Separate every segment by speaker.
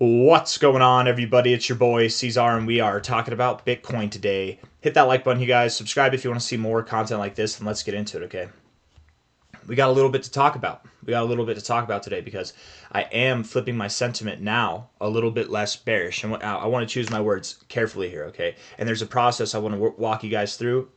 Speaker 1: What's going on, everybody? It's your boy C-Zar, and we are talking about Bitcoin today. Hit that like button, you guys. Subscribe if you want to see more content like this, and let's get into it, okay? We got a little bit to talk about. Today because I am flipping my sentiment now a little bit less bearish. And I want to choose my words carefully here, okay? And there's a process I want to walk you guys through.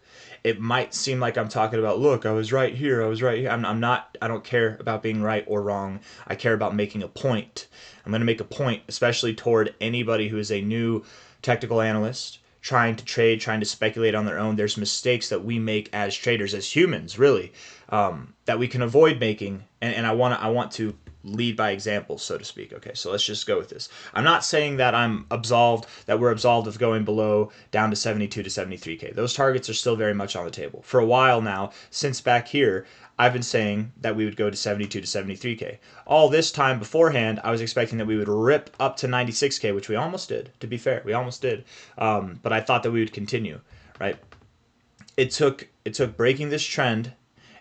Speaker 1: It might seem like I'm talking about, look, I was right here. I'm not. I don't care about being right or wrong. I care about making a point. I'm going to make a point, especially toward anybody who is a new technical analyst trying to trade, trying to speculate on their own. There's mistakes that we make as traders, as humans, really, that we can avoid making. And I want to lead by example, so to speak. Okay, so let's just go with this. I'm not saying that we're absolved of going below down to 72 to 73K. Those targets are still very much on the table. For a while now, since back here, I've been saying that we would go to 72 to 73K. All this time beforehand, I was expecting that we would rip up to 96K, which we almost did, to be fair. We almost did. But I thought that we would continue, right? It took breaking this trend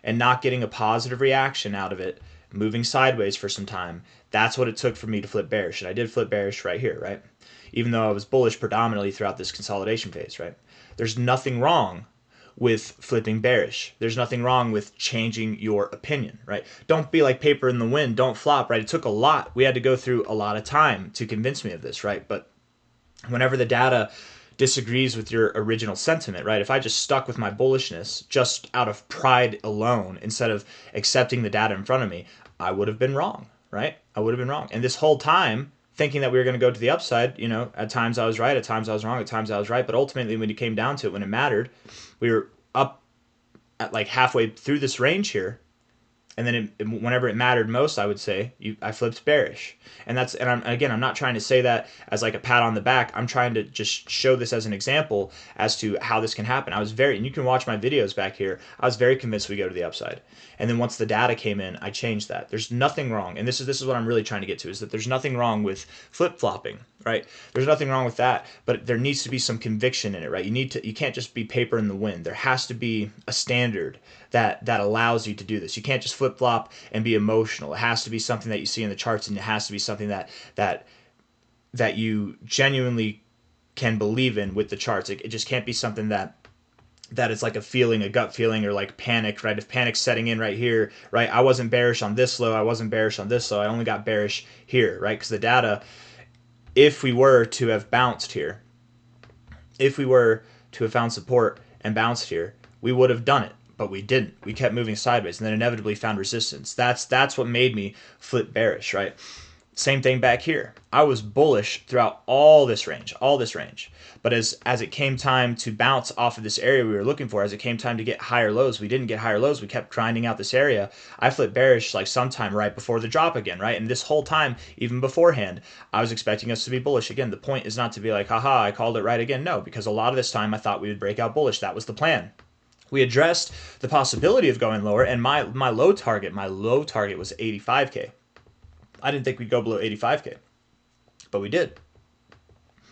Speaker 1: and not getting a positive reaction out of it, moving sideways for some time. That's what it took for me to flip bearish. And I did flip bearish right here, right? Even though I was bullish predominantly throughout this consolidation phase, right? There's nothing wrong with flipping bearish. There's nothing wrong with changing your opinion, right? Don't be like paper in the wind. Don't flop, right? It took a lot. We had to go through a lot of time to convince me of this, right? But whenever the data disagrees with your original sentiment, right? If I just stuck with my bullishness just out of pride alone instead of accepting the data in front of me, I would have been wrong, right? I would have been wrong. And this whole time, thinking that we were going to go to the upside, you know, at times I was right, at times I was wrong, at times I was right. But ultimately, when it came down to it, when it mattered, we were up at like halfway through this range here. And then whenever it mattered most, I would say I flipped bearish, and I'm not trying to say that as like a pat on the back. I'm trying to just show this as an example as to how this can happen. And you can watch my videos back here. I was very convinced we go to the upside, and then once the data came in, I changed that. There's nothing wrong, and this is what I'm really trying to get to, is that there's nothing wrong with flip flopping, right? There's nothing wrong with that, but there needs to be some conviction in it, right? You can't just be paper in the wind. There has to be a standard that allows you to do this. You can't just flip flop and be emotional. It has to be something that you see in the charts, and it has to be something that you genuinely can believe in with the charts. It just can't be something that is like a feeling, a gut feeling, or like panic, right? If panic's setting in right here, right? I wasn't bearish on this low. I wasn't bearish on this low. I only got bearish here, right? Because the data, if we were to have bounced here, if we were to have found support and bounced here, we would have done it. But we didn't. We kept moving sideways and then inevitably found resistance. That's what made me flip bearish, right? Same thing back here. I was bullish throughout all this range. But as it came time to bounce off of this area we were looking for, as it came time to get higher lows, we didn't get higher lows. We kept grinding out this area. I flipped bearish like sometime right before the drop again, right? And this whole time, even beforehand, I was expecting us to be bullish. Again, the point is not to be like, haha, I called it right again. No, because a lot of this time I thought we would break out bullish. That was the plan. We addressed the possibility of going lower, and my low target was 85K. I didn't think we'd go below 85K, but we did,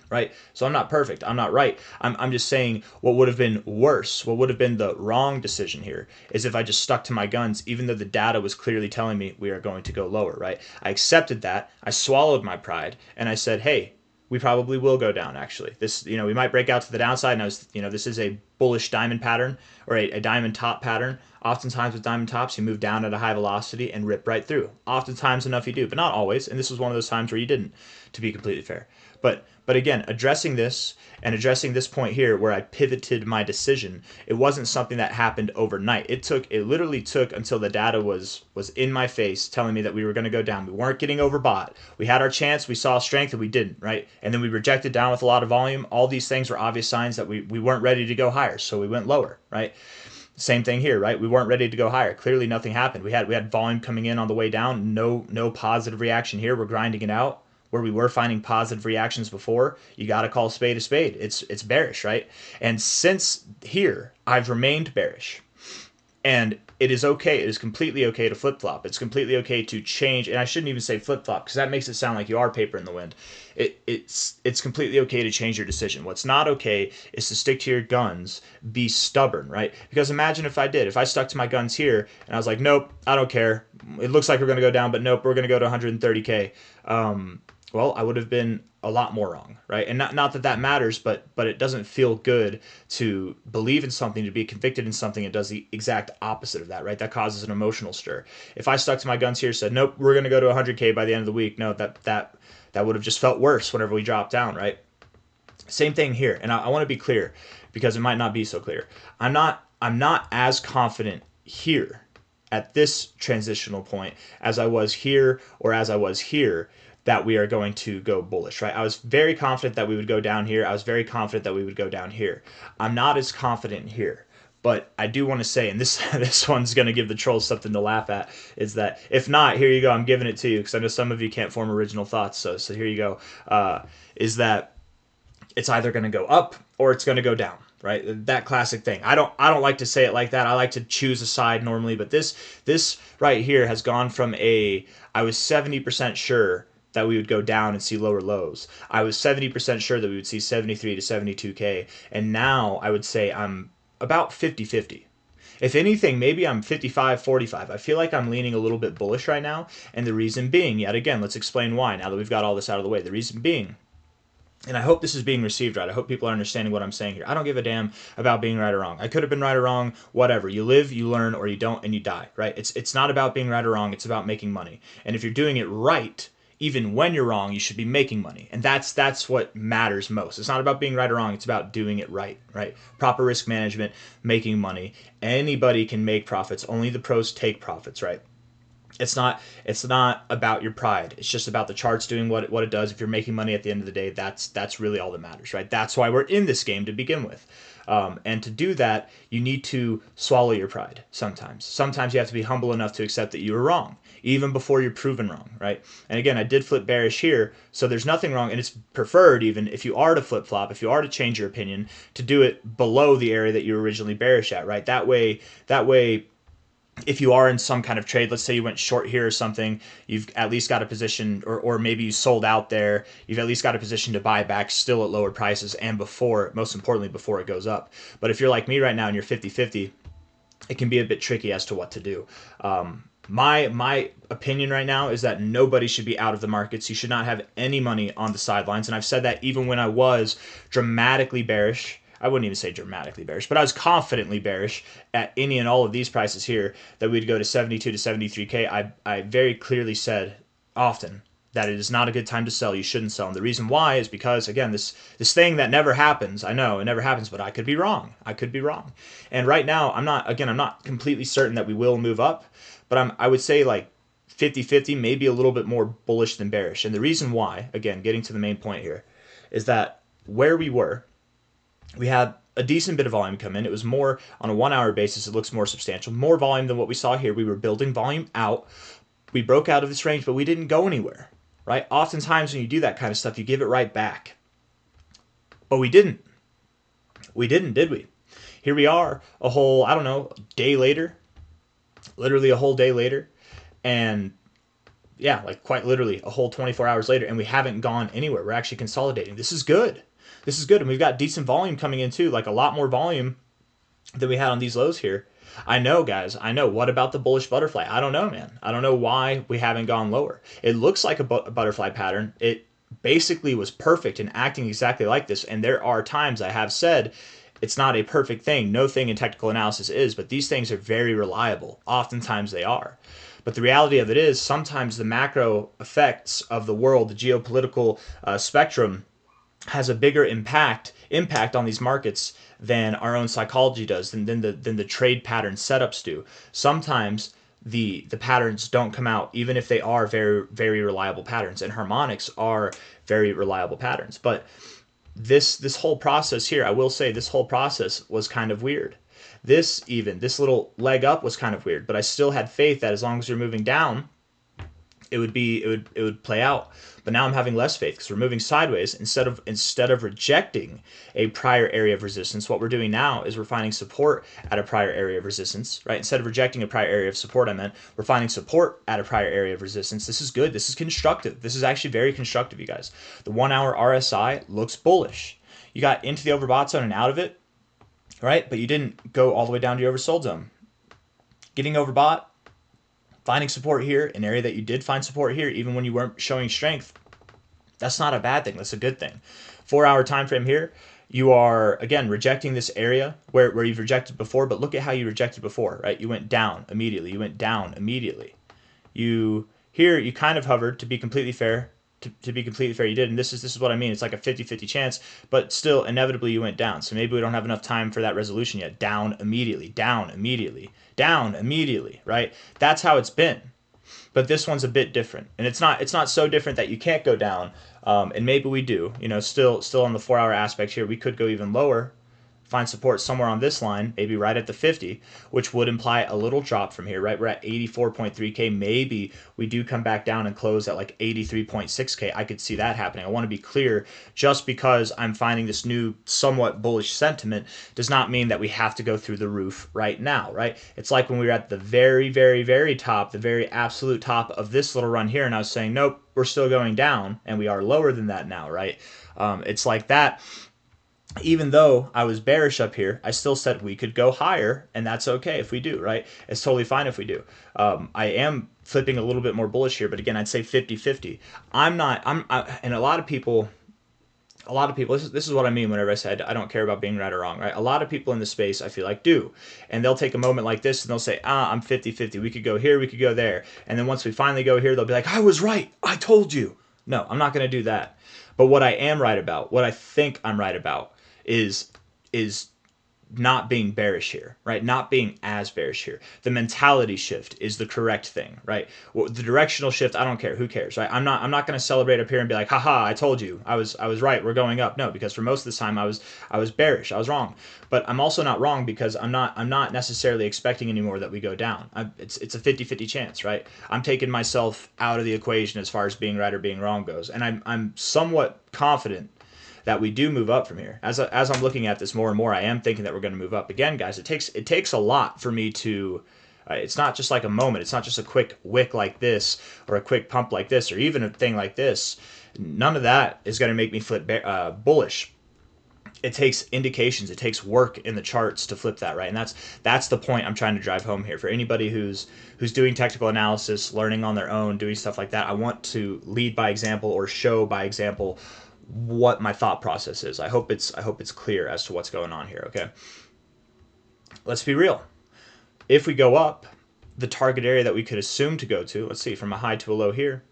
Speaker 1: right? So I'm not perfect. I'm not right. I'm just saying what would have been worse, what would have been the wrong decision here, is if I just stuck to my guns, even though the data was clearly telling me we are going to go lower, right? I accepted that. I swallowed my pride, and I said, hey, we probably will go down, actually. We might break out to the downside. And this is a bullish diamond pattern, or a diamond top pattern. Oftentimes with diamond tops, you move down at a high velocity and rip right through. Oftentimes enough you do, but not always. And this was one of those times where you didn't, to be completely fair. But again, addressing this point here where I pivoted my decision, it wasn't something that happened overnight. It literally took until the data was in my face telling me that we were going to go down. We weren't getting overbought. We had our chance, we saw strength, and we didn't, right? And then we rejected down with a lot of volume. All these things were obvious signs that we weren't ready to go higher, so we went lower, right? Same thing here, right? We weren't ready to go higher. Clearly nothing happened. We had volume coming in on the way down. No positive reaction here. We're grinding it out. Where we were finding positive reactions before, you got to call a spade a spade. It's bearish, right? And since here, I've remained bearish. And it is okay. It is completely okay to flip-flop. It's completely okay to change. And I shouldn't even say flip-flop because that makes it sound like you are paper in the wind. It's completely okay to change your decision. What's not okay is to stick to your guns, be stubborn, right? Because imagine if I did. If I stuck to my guns here and I was like, nope, I don't care. It looks like we're going to go down, but nope, we're going to go to 130K. well, I would have been a lot more wrong, right? And not that that matters, but it doesn't feel good to believe in something, to be convicted in something. It does the exact opposite of that, right? That causes an emotional stir. If I stuck to my guns here, said, nope, we're going to go to 100K by the end of the week, no, that would have just felt worse whenever we dropped down, right? Same thing here, and I want to be clear because it might not be so clear. I'm not as confident here at this transitional point as I was here or as I was here that we are going to go bullish, right? I was very confident that we would go down here. I was very confident that we would go down here. I'm not as confident here. But I do want to say, and this this one's going to give the trolls something to laugh at, is that if not, here you go. I'm giving it to you because I know some of you can't form original thoughts. So here you go. Is that it's either going to go up or it's going to go down, right? That classic thing. I don't like to say it like that. I like to choose a side normally, but this right here has gone from I was 70% sure that we would go down and see lower lows. I was 70% sure that we would see 73 to 72K, and now I would say I'm about 50-50. If anything, maybe I'm 55-45. I feel like I'm leaning a little bit bullish right now, and the reason being, yet again, let's explain why now that we've got all this out of the way. The reason being, and I hope this is being received right. I hope people are understanding what I'm saying here. I don't give a damn about being right or wrong. I could have been right or wrong, whatever. You live, you learn, or you don't, and you die, right? It's not about being right or wrong. It's about making money. And if you're doing it right, even when you're wrong, you should be making money. And that's what matters most. It's not about being right or wrong. It's about doing it right, right? Proper risk management, making money. Anybody can make profits. Only the pros take profits, right? It's not about your pride. It's just about the charts doing what it does. If you're making money at the end of the day, that's really all that matters, right? That's why we're in this game to begin with. And to do that, you need to swallow your pride sometimes. Sometimes you have to be humble enough to accept that you were wrong, even before you're proven wrong, right? And again, I did flip bearish here, so there's nothing wrong, and it's preferred even if you are to flip-flop, if you are to change your opinion, to do it below the area that you were originally bearish at, right? That way, if you are in some kind of trade, let's say you went short here or something, you've at least got a position, or maybe you sold out there, you've at least got a position to buy back still at lower prices and before, most importantly, before it goes up. But if you're like me right now and you're 50-50, it can be a bit tricky as to what to do. My opinion right now is that nobody should be out of the markets. You should not have any money on the sidelines. And I've said that even when I was dramatically bearish. I wouldn't even say dramatically bearish, but I was confidently bearish at any and all of these prices here that we'd go to 72 to 73K. I very clearly said often that it is not a good time to sell. You shouldn't sell. And the reason why is because, again, this thing that never happens. I know it never happens, but I could be wrong. I could be wrong. And right now, I'm not completely certain that we will move up, but I would say like 50-50, maybe a little bit more bullish than bearish. And the reason why, again, getting to the main point here, is that where we had a decent bit of volume come in. It was more on a 1 hour basis. It looks more substantial, more volume than what we saw here. We were building volume out. We broke out of this range, but we didn't go anywhere, right? Oftentimes when you do that kind of stuff, you give it right back. But we didn't. We didn't, did we? Here we are a whole, I don't know, day later, literally a whole day later. And yeah, like quite literally a whole 24 hours later, and we haven't gone anywhere. We're actually consolidating. This is good. This is good. And we've got decent volume coming in too, like a lot more volume than we had on these lows here. I know, guys. I know. What about the bullish butterfly? I don't know, man. I don't know why we haven't gone lower. It looks like a butterfly pattern. It basically was perfect in acting exactly like this. And there are times I have said it's not a perfect thing. No thing in technical analysis is, but these things are very reliable. Oftentimes they are. But the reality of it is sometimes the macro effects of the world, the geopolitical spectrum, has a bigger impact on these markets than our own psychology does, than the trade pattern setups do. Sometimes the patterns don't come out, even if they are very, very reliable patterns, and harmonics are very reliable patterns. But this whole process here, I will say this whole process was kind of weird. This little leg up was kind of weird, but I still had faith that as long as you're moving down, it would play out. But now I'm having less faith because we're moving sideways. Instead of rejecting a prior area of resistance, what we're doing now is we're finding support at a prior area of resistance, right? Instead of rejecting a prior area of support, we're finding support at a prior area of resistance. This is good. This is constructive. This is actually very constructive, you guys. The 1 hour RSI looks bullish. You got into the overbought zone and out of it, right? But you didn't go all the way down to your oversold zone. Getting overbought, finding support here, an area that you did find support here, even when you weren't showing strength, That's not a bad thing. That's a good thing. 4-hour time frame here. You are, again, rejecting this area where you've rejected before, but look at how you rejected before, right? You went down immediately. You went down immediately. Here, you kind of hovered, to be completely fair. To be completely fair, you did. And this is what I mean. It's like a 50-50 chance, but still, inevitably, you went down. So maybe we don't have enough time for that resolution yet. Down immediately. Down immediately. Down immediately, right? That's how it's been. But this one's a bit different, and it's not so different that you can't go down. And maybe we do. Still on the 4-hour aspect here, we could go even lower, find support somewhere on this line, maybe right at the 50, which would imply a little drop from here, right? We're at 84.3K. Maybe we do come back down and close at like 83.6K. I could see that happening. I want to be clear, just because I'm finding this new somewhat bullish sentiment does not mean that we have to go through the roof right now, right? It's like when we were at the very, very, very top, the very absolute top of this little run here, and I was saying, nope, we're still going down, and we are lower than that now, right? It's like that. Even though I was bearish up here, I still said we could go higher, and that's okay if we do, right? It's totally fine if we do. I am flipping a little bit more bullish here, but again, I'd say 50-50. And a lot of people, this is what I mean whenever I said I don't care about being right or wrong, right? A lot of people in the space, I feel like, do. And they'll take a moment like this and they'll say, I'm 50-50. We could go here, we could go there. And then once we finally go here, they'll be like, I was right. I told you. No, I'm not going to do that. But what I am right about, what I think I'm right about, is not being bearish here, right? Not being as bearish here. The mentality shift is the correct thing, right? Well, the directional shift, I don't care. Who cares, right? I'm not going to celebrate up here and be like, haha, I told you. I was right. We're going up. No, because for most of this time I was bearish. I was wrong. But I'm also not wrong because I'm not necessarily expecting anymore that we go down. It's a 50-50 chance, right? I'm taking myself out of the equation as far as being right or being wrong goes. And I'm somewhat confident that we do move up from here. As I'm looking at this more and more, I am thinking that we're going to move up. Again, guys, it takes a lot for me to. It's not just like a moment. It's not just a quick wick like this or a quick pump like this or even a thing like this. None of that is going to make me flip bullish. It takes indications. It takes work in the charts to flip that, right? And that's the point I'm trying to drive home here. For anybody who's doing technical analysis, learning on their own, doing stuff like that, I want to lead by example or show by example what my thought process is. I hope it's clear as to what's going on here, okay? Let's be real. If we go up, the target area that we could assume to go to, let's see, from a high to a low here,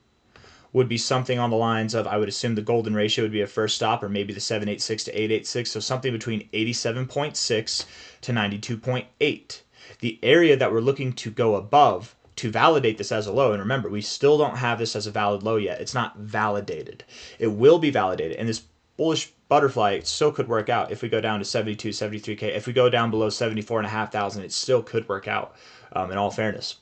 Speaker 1: would be something on the lines of, I would assume the golden ratio would be a first stop, or maybe the 786 to 886, so something between 87.6 to 92.8. The area that we're looking to go above to validate this as a low, and remember, we still don't have this as a valid low yet. It's not validated. It will be validated, and this bullish butterfly still could work out if we go down to 72, 73K. If we go down below 74,500, it still could work out, in all fairness.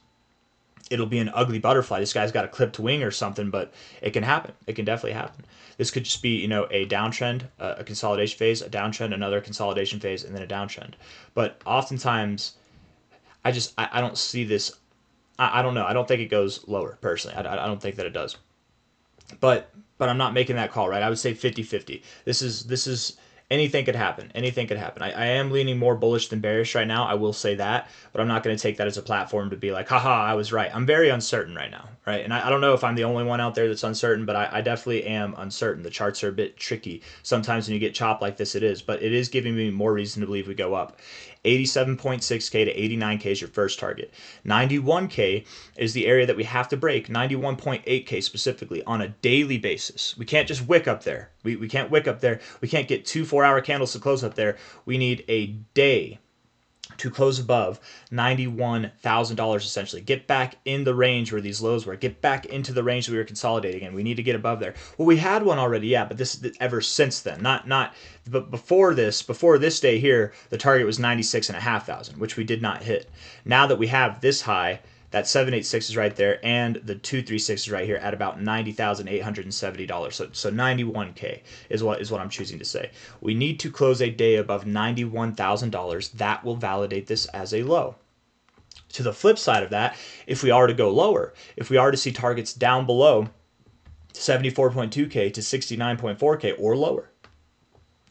Speaker 1: It'll be an ugly butterfly. This guy's got a clipped wing or something, but it can happen. It can definitely happen. This could just be, a downtrend, a consolidation phase, a downtrend, another consolidation phase, and then a downtrend. But oftentimes, I don't see this. I don't know. I don't think it goes lower, personally. I don't think that it does. But I'm not making that call, right? I would say 50-50. This is anything could happen. Anything could happen. I am leaning more bullish than bearish right now. I will say that, but I'm not going to take that as a platform to be like, haha, I was right. I'm very uncertain right now, right? And I don't know if I'm the only one out there that's uncertain, but I definitely am uncertain. The charts are a bit tricky. Sometimes when you get chopped like this, it is, but it is giving me more reason to believe we go up. 87.6K to 89K is your first target. 91K is the area that we have to break, 91.8K specifically, on a daily basis. We can't just wick up there. We can't wick up there. We can't get 2 4-hour candles to close up there. We need a day to close above $91,000 essentially. Get back in the range where these lows were. Get back into the range that we were consolidating in. We need to get above there. Well, we had one already, yeah, but this is ever since then. But before this day here, the target was 96,500, which we did not hit. Now that we have this high, that 786 is right there, and the 236 is right here at about $90,870. So 91K is what I'm choosing to say. We need to close a day above $91,000. That will validate this as a low. To the flip side of that, if we are to go lower, if we are to see targets down below 74.2K to 69.4K or lower,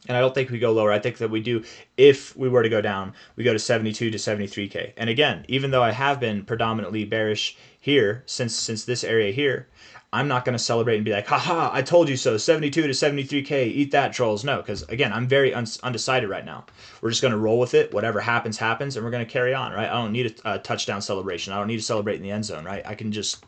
Speaker 1: and I don't think we go lower. I think that we do, if we were to go down, we go to 72 to 73K. And again, even though I have been predominantly bearish here since this area here, I'm not going to celebrate and be like, haha, I told you so, 72 to 73K, eat that, trolls. No, because again, I'm very undecided right now. We're just going to roll with it. Whatever happens, happens, and we're going to carry on, right? I don't need a touchdown celebration. I don't need to celebrate in the end zone, right? I can just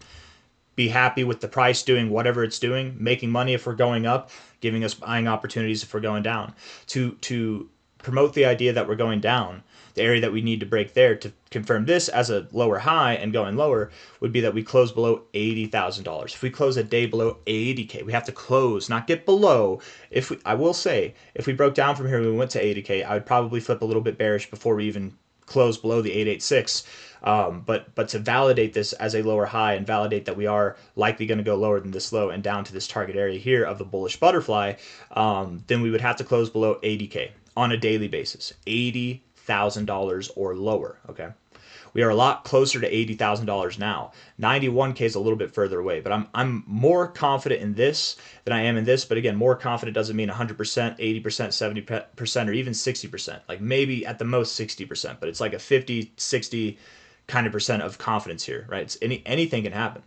Speaker 1: be happy with the price doing whatever it's doing, making money if we're going up, giving us buying opportunities if we're going down. To promote the idea that we're going down, the area that we need to break there to confirm this as a lower high and going lower would be that we close below $80,000. If we close a day below 80K, we have to close, not get below. I will say, if we broke down from here and we went to 80K, I would probably flip a little bit bearish before we even close below the 886. But to validate this as a lower high and validate that we are likely going to go lower than this low and down to this target area here of the bullish butterfly, then we would have to close below 80K on a daily basis, $80,000 or lower. Okay, we are a lot closer to $80,000 now. 91K is a little bit further away, but I'm more confident in this than I am in this. But again, more confident doesn't mean 100%, 80%, 70%, or even 60%. Like maybe at the most 60%, but it's like a 50, 60 kind of percent of confidence here, right? It's anything can happen.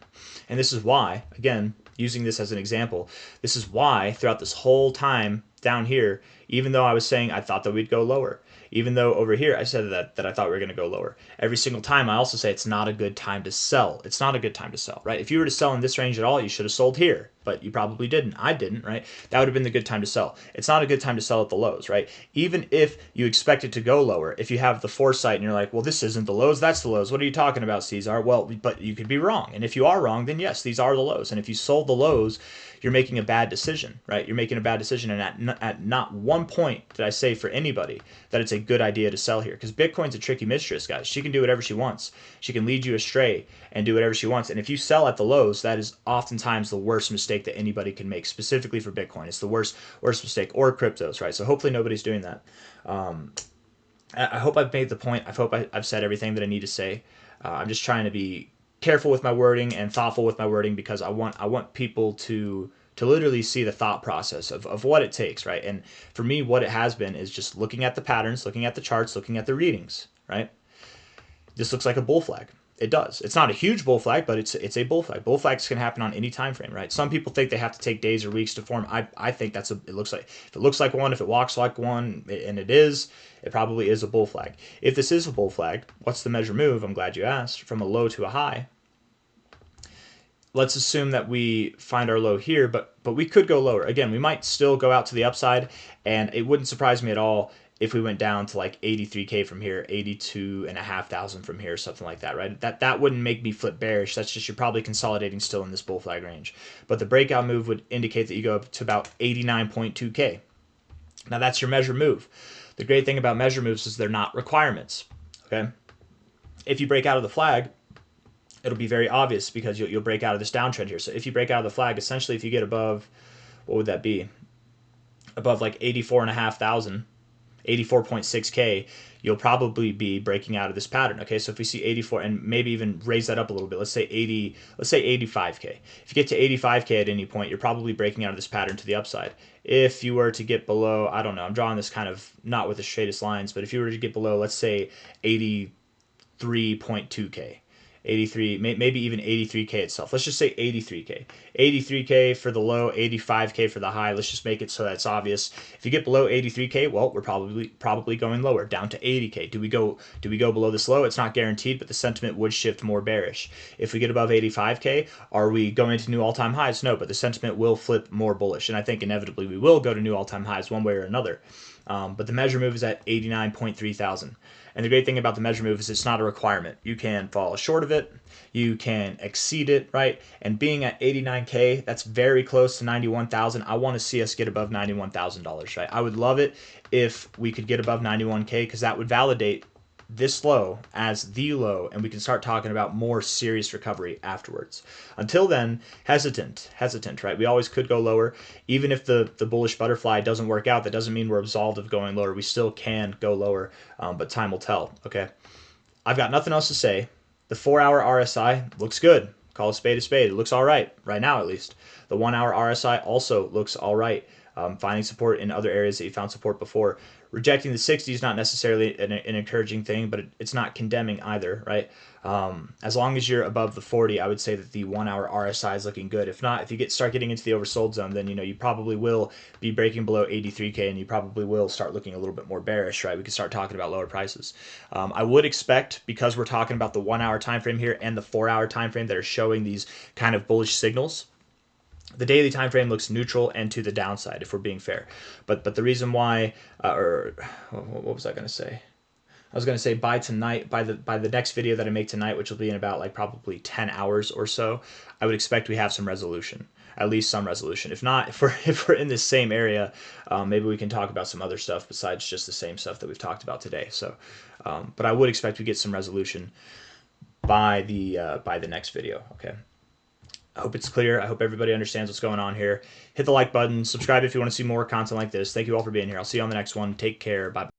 Speaker 1: And this is why, again, using this as an example, this is why throughout this whole time down here, even though I was saying I thought that we'd go lower, even though over here I said that I thought we were going to go lower, every single time I also say it's not a good time to sell. It's not a good time to sell, right? If you were to sell in this range at all, you should have sold here, but you probably didn't. I didn't, right? That would have been the good time to sell. It's not a good time to sell at the lows, right? Even if you expect it to go lower, if you have the foresight and you're like, well, this isn't the lows, that's the lows. What are you talking about, C-Zar? Well, but you could be wrong. And if you are wrong, then yes, these are the lows. And if you sold the lows, you're making a bad decision, right? You're making a bad decision. And at not one point did I say for anybody that it's a good idea to sell here, because Bitcoin's a tricky mistress, guys. She can do whatever she wants. She can lead you astray and do whatever she wants. And if you sell at the lows, that is oftentimes the worst mistake that anybody can make, specifically for Bitcoin. It's the worst mistake, or cryptos, right? So hopefully nobody's doing that. I hope I've made the point. I hope I've said everything that I need to say. I'm just trying to be careful with my wording and thoughtful with my wording, because I want people to literally see the thought process of what it takes, right? And for me, what it has been is just looking at the patterns, looking at the charts, looking at the readings, right? This looks like a bull flag. It does. It's not a huge bull flag, but it's a bull flag. Bull flags can happen on any time frame, right? Some people think they have to take days or weeks to form. I think it looks like one, if it walks like one, and it probably is a bull flag. If this is a bull flag, what's the measure move? I'm glad you asked. From a low to a high. Let's assume that we find our low here, but we could go lower. Again, we might still go out to the upside, and it wouldn't surprise me at all if we went down to like 83K from here, 82,500 from here, something like that, right? That wouldn't make me flip bearish. That's just, you're probably consolidating still in this bull flag range. But the breakout move would indicate that you go up to about 89.2K. Now that's your measure move. The great thing about measure moves is they're not requirements, okay? If you break out of the flag, it'll be very obvious, because you'll break out of this downtrend here. So if you break out of the flag, essentially if you get above, what would that be? Above like 84,500, 84.6K, you'll probably be breaking out of this pattern. Okay, so if we see 84, and maybe even raise that up a little bit, let's say 85K. If you get to 85K at any point, you're probably breaking out of this pattern to the upside. If you were to get below, I don't know, I'm drawing this kind of not with the straightest lines, but if you were to get below, let's say 83.2K, 83, maybe even 83K itself. Let's just say 83K. 83K for the low, 85K for the high. Let's just make it so that's obvious. If you get below 83K, well, we're probably going lower, down to 80K. Do we go below this low? It's not guaranteed, but the sentiment would shift more bearish. If we get above 85K, are we going to new all-time highs? No, but the sentiment will flip more bullish, and I think inevitably we will go to new all-time highs one way or another. But the measure move is at 89.3 thousand. And the great thing about the measure move is it's not a requirement. You can fall short of it. You can exceed it, right? And being at 89K, that's very close to 91,000. I want to see us get above $91,000, right? I would love it if we could get above 91K, because that would validate this low as the low, and we can start talking about more serious recovery afterwards. Until then, hesitant, right? We always could go lower. Even if the bullish butterfly doesn't work out, that doesn't mean we're absolved of going lower. We still can go lower, but time will tell, okay? I've got nothing else to say. The 4-hour RSI looks good. Call a spade a spade. It looks all right now, at least. The 1 hour RSI also looks all right. Finding support in other areas that you found support before. Rejecting the 60 is not necessarily an encouraging thing, but it's not condemning either, right? As long as you're above the 40, I would say that the 1 hour RSI is looking good. If not, if you start getting into the oversold zone, then you probably will be breaking below 83K, and you probably will start looking a little bit more bearish, right? We can start talking about lower prices. I would expect, because we're talking about the 1 hour time frame here and the 4 hour time frame that are showing these kind of bullish signals, the daily time frame looks neutral and to the downside, if we're being fair. But the reason why, or what was I going to say? I was going to say by tonight, by the next video that I make tonight, which will be in about like probably 10 hours or so, I would expect we have some resolution, at least some resolution. If not, if we're in this same area, maybe we can talk about some other stuff besides just the same stuff that we've talked about today. So, but I would expect we get some resolution by the next video. Okay. I hope it's clear. I hope everybody understands what's going on here. Hit the like button. Subscribe if you want to see more content like this. Thank you all for being here. I'll see you on the next one. Take care. Bye.